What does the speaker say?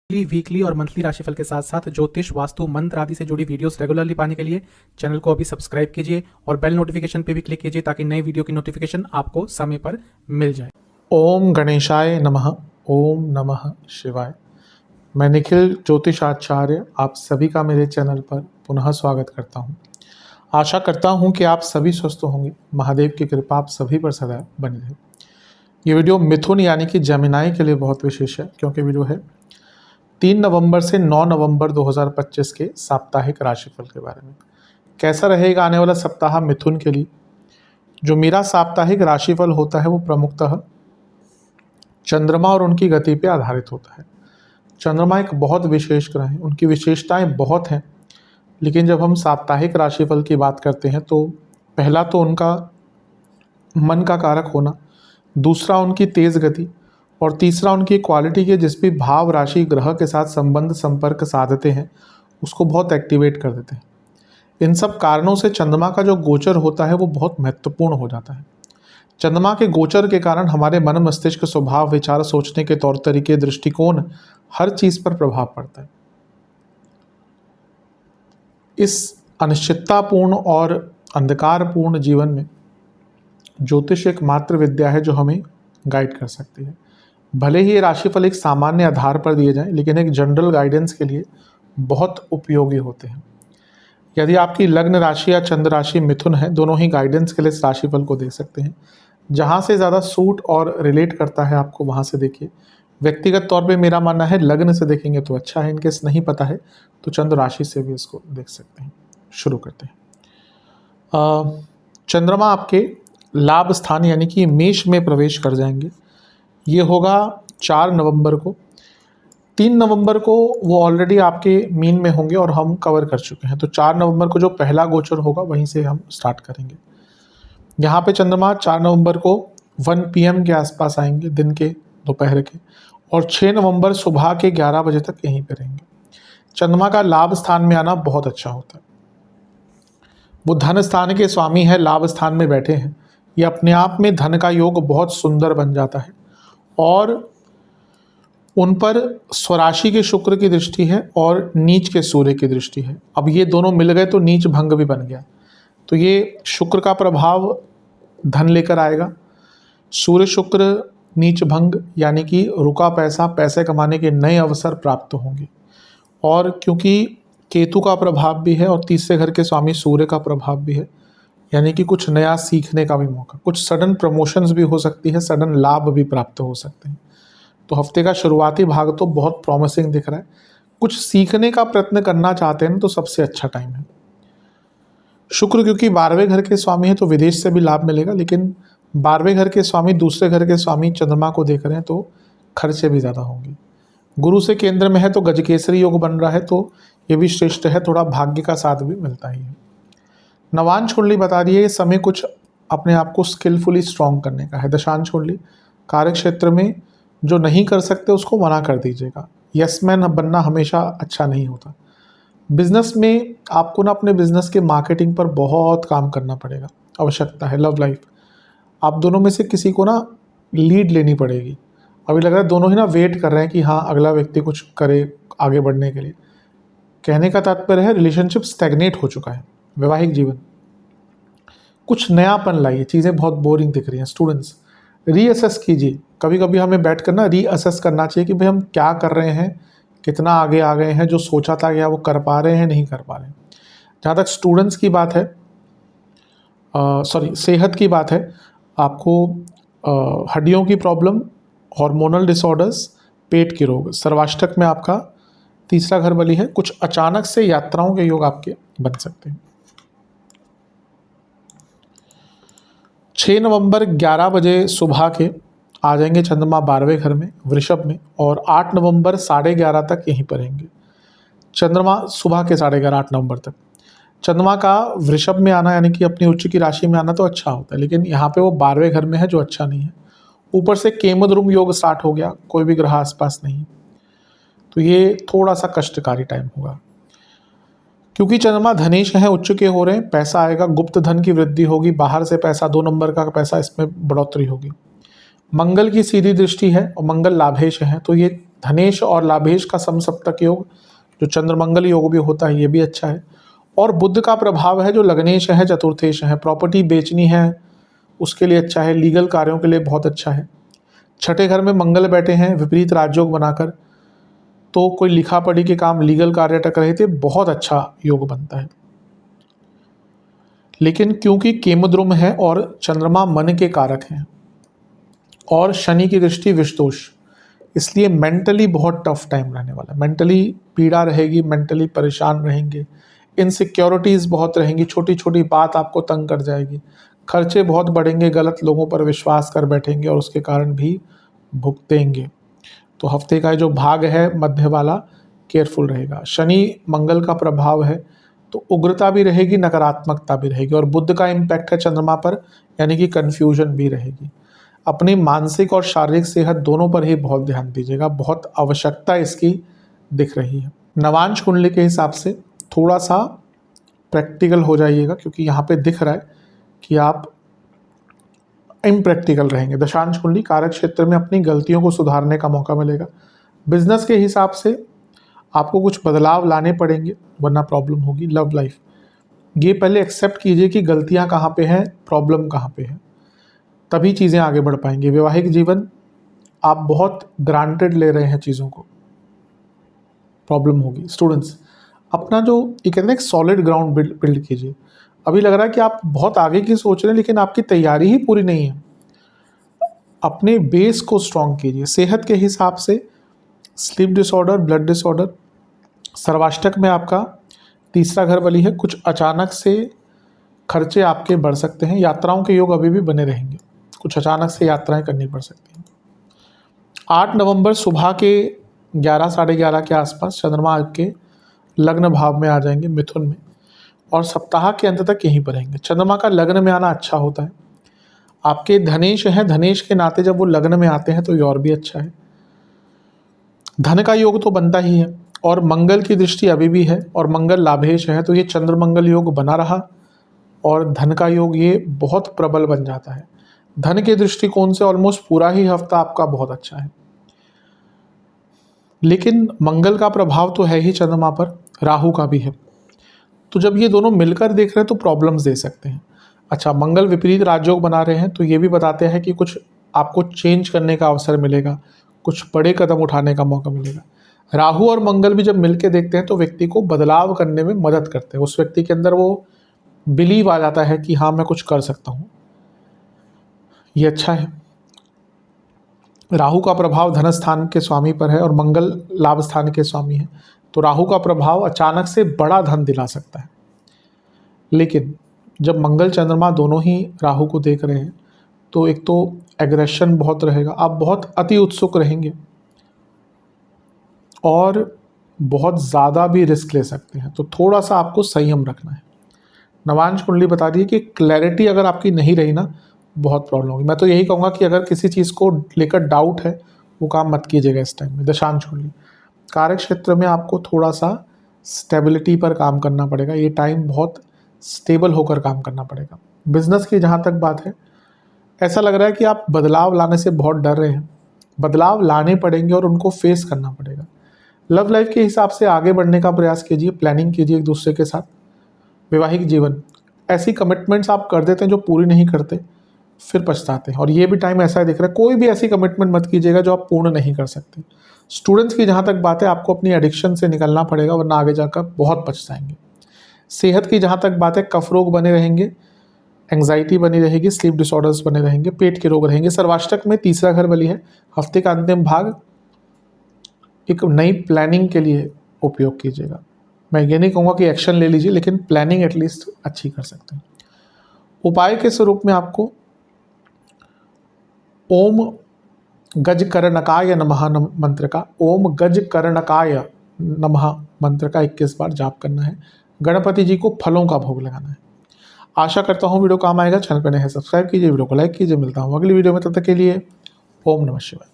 Weekly और monthly राशिफल के साथ साथ ज्योतिष, वास्तु, मंत्र आदि से जुड़ी वीडियोस रेगुलरली पाने के लिए चैनल को अभी सब्सक्राइब कीजिए और बेल नोटिफिकेशन पे भी क्लिक कीजिए ताकि नई वीडियो की नोटिफिकेशन आपको समय पर मिल जाए। ओम गणेशाय नमः। ओम नमः शिवाय। मैं निखिल ज्योतिषाचार्य आप सभी का मेरे चैनल पर पुनः स्वागत करता हूं। आशा करता हूं कि आप सभी स्वस्थ होंगे। महादेव की कृपा आप सभी पर सदैव बनी रहे। ये वीडियो मिथुन यानी कि जमिनाई के लिए बहुत विशेष है, क्योंकि वीडियो है 3 नवंबर से 9 नवंबर 2025 के साप्ताहिक राशिफल के बारे में। कैसा रहेगा आने वाला सप्ताह मिथुन के लिए। जो मेरा साप्ताहिक राशिफल होता है वो प्रमुखतः चंद्रमा और उनकी गति पे आधारित होता है। चंद्रमा एक बहुत विशेष ग्रह है, उनकी विशेषताएं बहुत हैं, लेकिन जब हम साप्ताहिक राशिफल की बात करते हैं तो पहला तो उनका मन का कारक होना, दूसरा उनकी तेज गति और तीसरा उनकी क्वालिटी के जिस भी भाव राशि ग्रह के साथ संबंध संपर्क साधते हैं उसको बहुत एक्टिवेट कर देते हैं। इन सब कारणों से चंद्रमा का जो गोचर होता है वो बहुत महत्वपूर्ण हो जाता है। चंद्रमा के गोचर के कारण हमारे मन मस्तिष्क, स्वभाव, विचार, सोचने के तौर तरीके, दृष्टिकोण, हर चीज पर प्रभाव पड़ता है। इस अनिश्चिततापूर्ण और अंधकारपूर्ण जीवन में ज्योतिष एक मात्र विद्या है जो हमें गाइड कर सकती है। भले ही ये राशिफल एक सामान्य आधार पर दिए जाएं, लेकिन एक जनरल गाइडेंस के लिए बहुत उपयोगी होते हैं। यदि आपकी लग्न राशि या चंद्र राशि मिथुन है, दोनों ही गाइडेंस के लिए इस राशिफल को देख सकते हैं। जहाँ से ज़्यादा सूट और रिलेट करता है आपको वहाँ से देखिए। व्यक्तिगत तौर पे मेरा मानना है लग्न से देखेंगे तो अच्छा है, इनकेस नहीं पता है तो चंद्र राशि से भी इसको देख सकते हैं। शुरू करते हैं। चंद्रमा आपके लाभ स्थान यानी कि मेष में प्रवेश कर जाएंगे। ये होगा 4 नवंबर को। 3 नवंबर को वो ऑलरेडी आपके मीन में होंगे और हम कवर कर चुके हैं, तो 4 नवंबर को जो पहला गोचर होगा वहीं से हम स्टार्ट करेंगे। यहाँ पे चंद्रमा 4 नवंबर को 1 PM के आसपास आएंगे, दिन के दोपहर के, और 6 नवंबर सुबह के 11 बजे तक यहीं पे रहेंगे। चंद्रमा का लाभ स्थान में आना बहुत अच्छा होता है। वो धन स्थान के स्वामी है, लाभ स्थान में बैठे हैं। ये अपने आप में धन का योग बहुत सुंदर बन जाता है और उन पर स्वराशि के शुक्र की दृष्टि है और नीच के सूर्य की दृष्टि है। अब ये दोनों मिल गए तो नीच भंग भी बन गया, तो ये शुक्र का प्रभाव धन लेकर आएगा। सूर्य शुक्र नीच भंग यानी कि रुका पैसा, पैसे कमाने के नए अवसर प्राप्त होंगे। और क्योंकि केतु का प्रभाव भी है और तीसरे घर के स्वामी सूर्य का प्रभाव भी है, यानी कि कुछ नया सीखने का भी मौका, कुछ सडन प्रमोशंस भी हो सकती है, सडन लाभ भी प्राप्त हो सकते हैं। तो हफ्ते का शुरुआती भाग तो बहुत प्रॉमिसिंग दिख रहा है। कुछ सीखने का प्रयत्न करना चाहते हैं तो सबसे अच्छा टाइम है। शुक्र क्योंकि 12वें घर के स्वामी है तो विदेश से भी लाभ मिलेगा, लेकिन 12वें घर के स्वामी दूसरे घर के स्वामी चंद्रमा को देख रहे हैं तो खर्चे भी ज़्यादा होंगे। गुरु से केंद्र में है तो गजकेसरी योग बन रहा है, तो ये भी श्रेष्ठ है। थोड़ा भाग्य का साथ भी मिलता ही है। नवांश कुंडली बता रही है ये समय कुछ अपने आप को स्किलफुली स्ट्रॉन्ग करने का है। दशांश कुंडली कार्य क्षेत्र में जो नहीं कर सकते उसको मना कर दीजिएगा। यस मैन बनना हमेशा अच्छा नहीं होता। बिजनेस में आपको ना अपने बिजनेस के मार्केटिंग पर बहुत काम करना पड़ेगा, आवश्यकता है। लव लाइफ आप दोनों में से किसी को ना लीड लेनी पड़ेगी। अभी लग रहा है दोनों ही ना वेट कर रहे हैं कि हाँ अगला व्यक्ति कुछ करे आगे बढ़ने के लिए। कहने का तात्पर्य है रिलेशनशिप स्टैग्नेट हो चुका है। वैवाहिक जीवन कुछ नयापन लाइए, चीज़ें बहुत बोरिंग दिख रही हैं। स्टूडेंट्स रीअसेस कीजिए। कभी कभी हमें बैठ कर ना रीअसेस करना चाहिए कि भाई हम क्या कर रहे हैं, कितना आगे आ गए हैं, जो सोचा था क्या वो कर पा रहे हैं, नहीं कर पा रहे हैं। जहाँ तक स्टूडेंट्स की बात है, सेहत की बात है, आपको हड्डियों की प्रॉब्लम, हार्मोनल डिसऑर्डर्स, पेट के रोग, सर्वाष्टक में आपका तीसरा घर बली है। कुछ अचानक से यात्राओं के योग आपके बन सकते हैं। 6 नवंबर 11 बजे सुबह के आ जाएंगे चंद्रमा 12वें घर में वृषभ में, और 8 नवंबर 11:30 तक यहीं पर रहेंगे। चंद्रमा सुबह के 11:30 8 नवंबर तक चंद्रमा का वृषभ में आना यानी कि अपनी उच्च की राशि में आना तो अच्छा होता है, लेकिन यहाँ पे वो 12वें घर में है जो अच्छा नहीं है। ऊपर से केमद्रुम योग स्टार्ट हो गया, कोई भी ग्रह आसपास नहीं, तो ये थोड़ा सा कष्टकारी टाइम होगा। क्योंकि चंद्रमा धनेश है, उच्च के हो रहे हैं, पैसा आएगा, गुप्त धन की वृद्धि होगी, बाहर से पैसा, 2 नंबर का पैसा, इसमें बढ़ोतरी होगी। मंगल की सीधी दृष्टि है और मंगल लाभेश है, तो ये धनेश और लाभेश का समसप्तक योग जो चंद्रमंगल योग भी होता है, ये भी अच्छा है। और बुध का प्रभाव है जो लग्नेश है, चतुर्थेश है, प्रॉपर्टी बेचनी है उसके लिए अच्छा है, लीगल कार्यों के लिए बहुत अच्छा है। छठे घर में मंगल बैठे हैं विपरीत राजयोग बनाकर, तो कोई लिखा पढ़ी के काम, लीगल कार्य अटक रहे थे, बहुत अच्छा योग बनता है। लेकिन क्योंकि केमद्रुम है और चंद्रमा मन के कारक हैं और शनि की दृष्टि विषदोष, इसलिए मेंटली बहुत टफ टाइम रहने वाला है। मेंटली पीड़ा रहेगी, मेंटली परेशान रहेंगे, इनसिक्योरिटीज़ बहुत रहेंगी, छोटी छोटी बात आपको तंग कर जाएगी, खर्चे बहुत बढ़ेंगे, गलत लोगों पर विश्वास कर बैठेंगे और उसके कारण भी भुगतेंगे। तो हफ्ते का जो भाग है मध्य वाला, केयरफुल रहेगा। शनि मंगल का प्रभाव है तो उग्रता भी रहेगी, नकारात्मकता भी रहेगी, और बुध का इम्पैक्ट है चंद्रमा पर, यानी कि कन्फ्यूजन भी रहेगी। अपनी मानसिक और शारीरिक सेहत दोनों पर ही बहुत ध्यान दीजिएगा, बहुत आवश्यकता इसकी दिख रही है। नवांश कुंडली के हिसाब से थोड़ा सा प्रैक्टिकल हो जाइएगा, क्योंकि यहाँ पे दिख रहा है कि आप इम्प्रैक्टिकल रहेंगे। दशांश कुंडली कार्य क्षेत्र में अपनी गलतियों को सुधारने का मौका मिलेगा। बिजनेस के हिसाब से आपको कुछ बदलाव लाने पड़ेंगे, वरना प्रॉब्लम होगी। लव लाइफ, ये पहले एक्सेप्ट कीजिए कि गलतियां कहाँ पे हैं, प्रॉब्लम कहाँ पे है, तभी चीज़ें आगे बढ़ पाएंगी। वैवाहिक जीवन, आप बहुत ग्रांटेड ले रहे हैं चीज़ों को, प्रॉब्लम होगी। स्टूडेंट्स, अपना जो ये कहते हैं एक सॉलिड ग्राउंड बिल्ड कीजिए। अभी लग रहा है कि आप बहुत आगे की सोच रहे हैं, लेकिन आपकी तैयारी ही पूरी नहीं है। अपने बेस को स्ट्रॉन्ग कीजिए। सेहत के हिसाब से स्लीप डिसऑर्डर, ब्लड डिसऑर्डर, सर्वाष्टक में आपका तीसरा घर वाली है, कुछ अचानक से खर्चे आपके बढ़ सकते हैं। यात्राओं के योग अभी भी बने रहेंगे, कुछ अचानक से यात्राएं करनी पड़ सकती हैं। 8 नवंबर सुबह के 11 साढ़े 11 के आसपास चंद्रमा आपके लग्न भाव में आ जाएंगे, मिथुन में, और सप्ताह के अंत तक यहीं पर रहेंगे। चंद्रमा का लग्न में आना अच्छा होता है। आपके धनेश हैं, धनेश के नाते जब वो लग्न में आते हैं तो ये और भी अच्छा है। धन का योग तो बनता ही है, और मंगल की दृष्टि अभी भी है, और मंगल लाभेश है, तो ये चंद्र मंगल योग बना रहा, और धन का योग ये बहुत प्रबल बन जाता है। धन के दृष्टिकोण से ऑलमोस्ट पूरा ही हफ्ता आपका बहुत अच्छा है। लेकिन मंगल का प्रभाव तो है ही चंद्रमा पर, राहु का भी है, तो जब ये दोनों मिलकर देख रहे हैं तो प्रॉब्लम्स दे सकते हैं। अच्छा, मंगल विपरीत राजयोग बना रहे हैं, तो ये भी बताते हैं कि कुछ आपको चेंज करने का अवसर मिलेगा, कुछ बड़े कदम उठाने का मौका मिलेगा। राहु और मंगल भी जब मिलके देखते हैं तो व्यक्ति को बदलाव करने में मदद करते हैं। उस व्यक्ति के अंदर वो बिलीव आ जाता है कि हाँ, मैं कुछ कर सकता हूँ, ये अच्छा है। राहु का प्रभाव धन स्थान के स्वामी पर है और मंगल लाभ स्थान के स्वामी है, तो राहु का प्रभाव अचानक से बड़ा धन दिला सकता है। लेकिन जब मंगल चंद्रमा दोनों ही राहु को देख रहे हैं तो एक तो एग्रेशन बहुत रहेगा, आप बहुत अति उत्सुक रहेंगे और बहुत ज़्यादा भी रिस्क ले सकते हैं, तो थोड़ा सा आपको संयम रखना है। नवांश कुंडली बता रही है कि क्लैरिटी अगर आपकी नहीं रही ना, बहुत प्रॉब्लम होगी। मैं तो यही कहूँगा कि अगर किसी चीज़ को लेकर डाउट है, वो काम मत कीजिएगा इस टाइम में। दशांश कुंडली, कार्य क्षेत्र में आपको थोड़ा सा स्टेबिलिटी पर काम करना पड़ेगा, ये टाइम बहुत स्टेबल होकर काम करना पड़ेगा। बिजनेस की जहाँ तक बात है, ऐसा लग रहा है कि आप बदलाव लाने से बहुत डर रहे हैं, बदलाव लाने पड़ेंगे और उनको फेस करना पड़ेगा। लव लाइफ के हिसाब से आगे बढ़ने का प्रयास कीजिए, प्लानिंग कीजिए एक दूसरे के साथ। वैवाहिक जीवन, ऐसी कमिटमेंट्स आप कर देते हैं जो पूरी नहीं करते, फिर पछताते हैं, और ये भी टाइम ऐसा दिख रहा है। कोई भी ऐसी कमिटमेंट मत कीजिएगा जो आप पूर्ण नहीं कर सकते। स्टूडेंट्स की जहाँ तक बात है, आपको अपनी एडिक्शन से निकलना पड़ेगा, वरना आगे जाकर बहुत पछताएंगे। सेहत की जहाँ तक बात है, कफ रोग बने रहेंगे, एंग्जाइटी बनी रहेगी, स्लीप डिसऑर्डर्स बने रहेंगे, पेट के रोग रहेंगे। सर्वाष्टक में तीसरा घर बली है। हफ्ते का अंतिम भाग एक नई प्लानिंग के लिए उपयोग कीजिएगा। मैं ये नहीं कहूँगा कि एक्शन ले लीजिए, लेकिन प्लानिंग एटलीस्ट अच्छी कर सकते हैं। उपाय के स्वरूप में आपको ओम गजकर्णकाय नमः मंत्र का, ओम गजकर्णकाय नमः मंत्र का 21 बार जाप करना है। गणपति जी को फलों का भोग लगाना है। आशा करता हूँ वीडियो काम आएगा। चैनल पर नए हैं सब्सक्राइब कीजिए, वीडियो को लाइक कीजिए। मिलता हूँ अगली वीडियो में, तब तक के लिए ओम नमः शिवाय।